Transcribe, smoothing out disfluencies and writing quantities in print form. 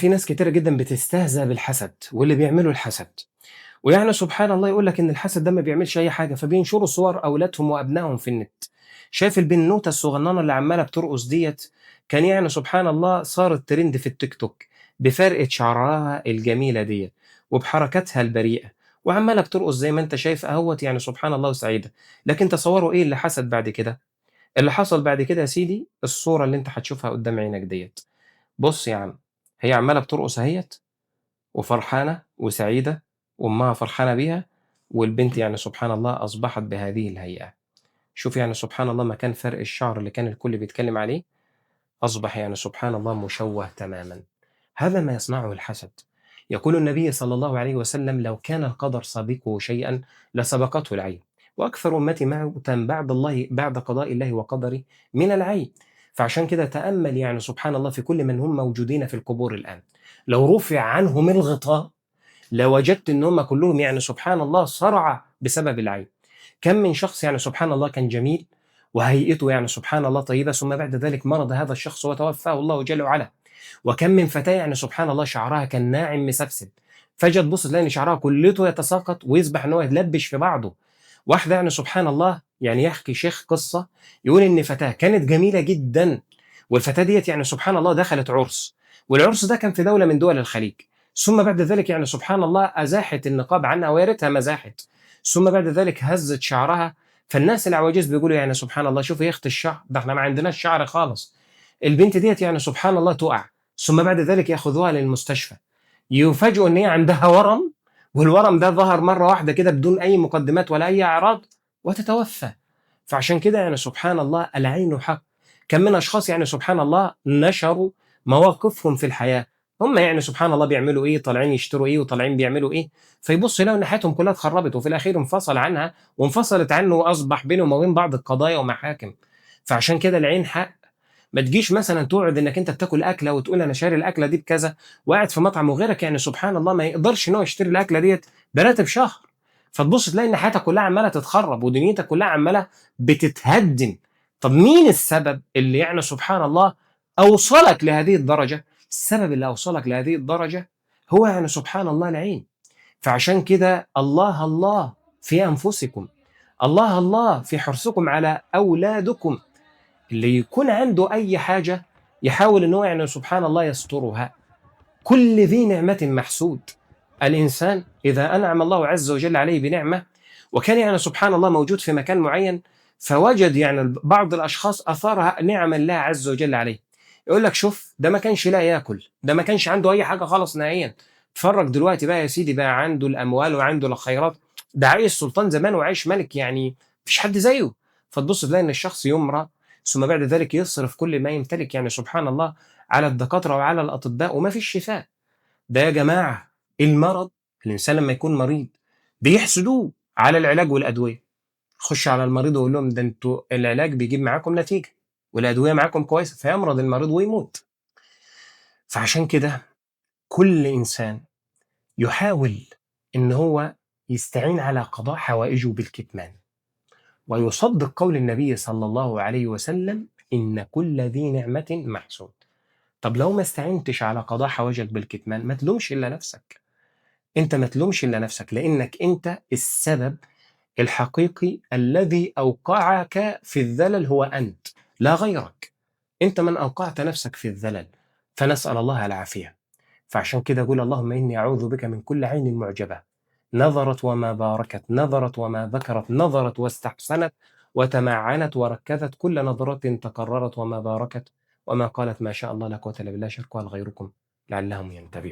في ناس كتيرة جدًا بتستهزأ بالحسد واللي بيعملوا الحسد، ويعني سبحان الله يقول لك إن الحسد ده ما بيعملش أي حاجة، فبينشروا صور أولادهم وأبنائهم في النت. شايف البنوتة الصغننة اللي عمّالة بترقص ديّة، كان يعني سبحان الله صارت ترند في التيك توك بفرقة شعرها الجميلة ديّة، وبحركاتها البريئة، وعمّالة بترقص زي ما أنت شايف أهوّة يعني سبحان الله وسعيدة. لكن تصوّروا إيه اللي حصل بعد كده؟ اللي حصل بعد كده يا سيدي الصورة اللي أنت هتشوفها قدّام عينك ديّة. بُص يا عم، هي عمّالة بترقص أهيّة وفرحانة وسعيدة وأمها فرحانة بيها، والبنت يعني سبحان الله أصبحت بهذه الهيئة. شوف يعني سبحان الله مكان فرق الشعر اللي كان الكل بيتكلم عليه، أصبح يعني سبحان الله مشوه تمامًا. هذا ما يصنعه الحسد. يقول النبي صلى الله عليه وسلم: "لو كان القدر سابقه شيئًا لسبقته العين، وأكثر أمتي موتًا بعد قضاء الله وقدره من العين." فعشان كده تأمل يعني سبحان الله في كل من هم موجودين في القبور الآن، لو رُفع عنهم الغطاء لوجدت إن هم كلّهم يعني سبحان الله صرعى بسبب العين. كم من شخص يعني سبحان الله كان جميل وهيئته يعني سبحان الله طيبة، ثم بعد ذلك مرض هذا الشخص وتوفاه الله جل وعلا. وكم من فتاة يعني سبحان الله شعرها كان ناعم مسبسب، فجأة تبُص تلاقي إن شعرها كُلّته يتساقط ويصبح إن هو يتلبّش في بعضه. واحدة يعني سبحان الله يعني يحكي شيخ قصة يقول إن فتاة كانت جميلة جدًا، والفتاة ديّة يعني سبحان الله دخلت عُرس، والعُرس ده كان في دولة من دول الخليج، ثم بعد ذلك يعني سبحان الله أزاحت النقاب عنها ويا ريتها ما زاحت، ثم بعد ذلك هزّت شعرها، فالناس العواجيز بيقولوا يعني سبحان الله شوفي يا أخت الشعر، ده إحنا ما عندناش شعر خالص. البنت ديّة يعني سبحان الله تُقع، ثم بعد ذلك ياخذوها للمستشفى، يُفاجئوا إن هي عندها ورم، والورم ده ظهر مرّة واحدة كده بدون أي مقدمات ولا أي أعراض وتتوفى. فعشان كده يعني سبحان الله العين حق. كم من أشخاص يعني سبحان الله نشروا مواقفهم في الحياة، هم يعني سبحان الله بيعملوا إيه، طالعين يشتروا إيه وطالعين بيعملوا إيه، فيبُص يلاقوا إن حياتهم كلّها اتخرّبت وفي الأخير انفصل عنها وانفصلت عنه وأصبح بينهم وبين بعض قضايا ومحاكم. فعشان كده العين حق. ما تجيش مثلًا تقعد إنك أنت بتاكل أكلة وتقول أنا شاري الأكلة دي بكذا، وقاعد في مطعم وغيرك يعني سبحان الله ما يقدرش إن هو يشتري الأكلة ديّة براتب شهر، فتبُص تلاقي إن حياتك كلّها عمّالة تتخرّب ودنيتك كلّها عمّالة بتتهدّم. طَب مين السبب اللي يعني سبحان الله أوصلك لهذه الدرجة؟ السبب اللي أوصلك لهذه الدرجة هو يعني سبحان الله العين. فعشان كده الله، الله في أنفسكم، الله، الله في حرصكم على أولادكم. اللي يكون عنده أي حاجة يحاول إن هو يعني سبحان الله يسترها. كل ذي نعمة محسود. الإنسان إذا أنعم الله عز وجل عليه بنعمة وكان يعني سبحان الله موجود في مكان معين، فوجد يعني بعض الأشخاص أثار نعم الله عز وجل عليه، يقول لك شوف ده ما كانش لاقي ياكل، ده ما كانش عنده أي حاجة خالص نهائيًا، اتفرج دلوقتي بقى يا سيدي بقى عنده الأموال وعنده الخيرات، ده عايش سلطان زمان وعايش ملك يعني ما فيش حد زيه. فتبص تلاقي إن الشخص يُمرض ثم بعد ذلك يصرف كل ما يمتلك يعني سبحان الله على الدكاترة وعلى الأطباء وما فيش شفاء. ده يا جماعة المرض، الإنسان لمّا يكون مريض بيحسدوه على العلاج والأدوية، يخش على المريض ويقول لهم ده أنتم العلاج بيجيب معاكم نتيجة والأدوية معاكم كويسة، فيمرض المريض ويموت. فعشان كده كل إنسان يحاول إن هو يستعين على قضاء حوائجه بالكتمان، ويصدق قول النبي صلى الله عليه وسلم: "إن كل ذي نعمة محسود." طب لو ما استعنتش على قضاء حوائجك بالكتمان ما تلومش إلا نفسك. أنت ما تلومش إلا نفسك، لإنك أنت السبب الحقيقي الذي أوقعك في الذلل هو أنت، لا غيرك. أنت من أوقعت نفسك في الذلل، فنسأل الله العافية. فعشان كده قُل: اللهم إني أعوذ بك من كل عين معجبة، نظرت وما باركت، نظرت وما ذكرت، نظرت واستحسنت، وتمعنت وركّزت، كل نظرة تكررت وما باركت، وما قالت ما شاء الله لا قوة إلا بالله، شركها لغيركم لعلهم ينتبهون.